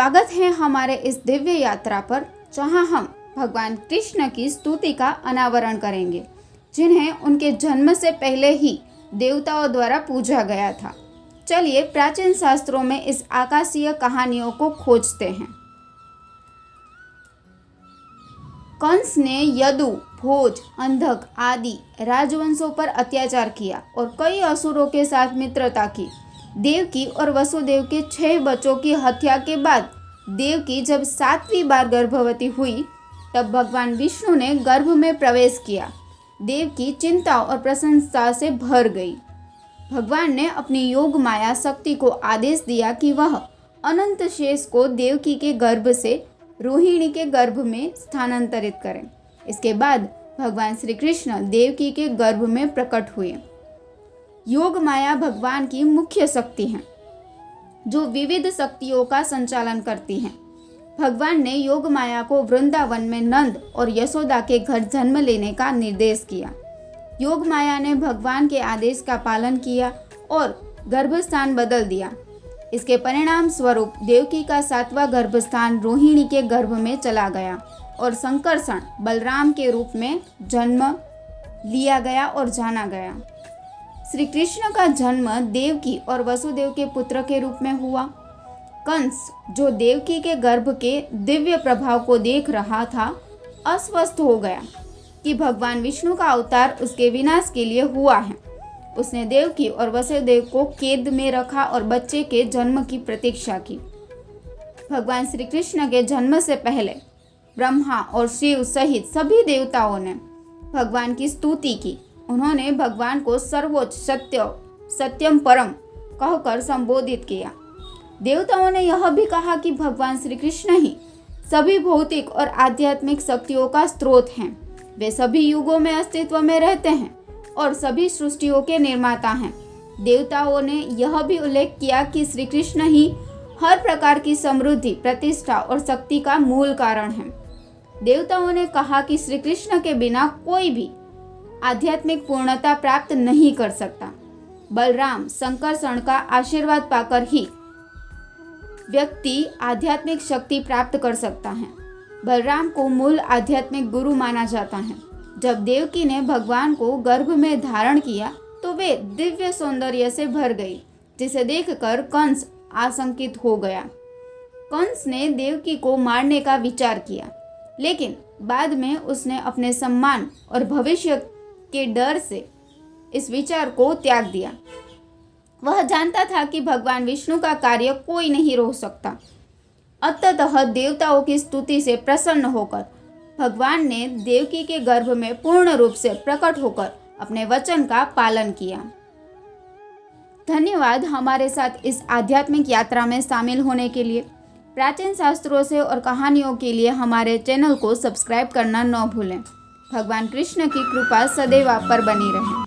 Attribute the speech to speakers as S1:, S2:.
S1: स्वागत है हमारे इस दिव्य यात्रा पर, जहां हम भगवान कृष्ण की स्तुति का अनावरण करेंगे, जिन्हें उनके जन्म से पहले ही देवताओं द्वारा पूजा गया था। चलिए प्राचीन शास्त्रों में इस आकाशीय कहानियों को खोजते हैं। कंस ने यदु, भोज, अंधक आदि राजवंशों पर अत्याचार किया और कई असुरों के साथ मित्रता की। देवकी और वसुदेव के 6 बच्चों की हत्या के बाद देवकी जब 7वीं बार गर्भवती हुई, तब भगवान विष्णु ने गर्भ में प्रवेश किया। देवकी चिंता और प्रसन्नता से भर गई। भगवान ने अपनी योग माया शक्ति को आदेश दिया कि वह अनंत शेष को देवकी के गर्भ से रोहिणी के गर्भ में स्थानांतरित करें। इसके बाद भगवान श्री कृष्ण देवकी के गर्भ में प्रकट हुए। योग माया भगवान की मुख्य शक्ति है, जो विविध शक्तियों का संचालन करती हैं। भगवान ने योग माया को वृंदावन में नंद और यशोदा के घर जन्म लेने का निर्देश किया। योग माया ने भगवान के आदेश का पालन किया और गर्भस्थान बदल दिया। इसके परिणाम स्वरूप देवकी का 7वां गर्भस्थान रोहिणी के गर्भ में चला गया और संकर्षण बलराम के रूप में जन्म लिया गया और जाना गया। श्री कृष्ण का जन्म देवकी और वसुदेव के पुत्र के रूप में हुआ। कंस, जो देवकी के गर्भ के दिव्य प्रभाव को देख रहा था, अस्वस्थ हो गया कि भगवान विष्णु का अवतार उसके विनाश के लिए हुआ है। उसने देवकी और वसुदेव को कैद में रखा और बच्चे के जन्म की प्रतीक्षा की। भगवान श्री कृष्ण के जन्म से पहले ब्रह्मा और शिव सहित सभी देवताओं ने भगवान की स्तुति की। उन्होंने भगवान को सर्वोच्च सत्यम परम कहकर संबोधित किया। देवताओं ने यह भी कहा कि भगवान श्री कृष्ण ही सभी भौतिक और आध्यात्मिक शक्तियों का स्रोत हैं। वे सभी युगों में अस्तित्व में रहते हैं और सभी सृष्टियों के निर्माता हैं। देवताओं ने यह भी उल्लेख किया कि श्री कृष्ण ही हर प्रकार की समृद्धि, प्रतिष्ठा और शक्ति का मूल कारण है। देवताओं ने कहा कि श्री कृष्ण के बिना कोई भी आध्यात्मिक पूर्णता प्राप्त नहीं कर सकता। बलराम संकर्षण का आशीर्वाद पाकर ही व्यक्ति आध्यात्मिक शक्ति प्राप्त कर सकता है। बलराम को मूल आध्यात्मिक गुरु माना जाता है। जब देवकी ने भगवान को गर्भ में धारण किया, तो वे दिव्य सौंदर्य से भर गई, जिसे देखकर कंस आशंकित हो गया। कंस ने देवकी को मारने का विचार किया, लेकिन बाद में उसने अपने सम्मान और भविष्य के डर से इस विचार को त्याग दिया। वह जानता था कि भगवान विष्णु का कार्य कोई नहीं रोक सकता। अतः देवताओं की स्तुति से प्रसन्न होकर भगवान ने देवकी के गर्भ में पूर्ण रूप से प्रकट होकर अपने वचन का पालन किया। धन्यवाद हमारे साथ इस आध्यात्मिक यात्रा में शामिल होने के लिए। प्राचीन शास्त्रों से और कहानियों के लिए हमारे चैनल को सब्सक्राइब करना न भूलें। भगवान कृष्ण की कृपा सदैव आप पर बनी रहे।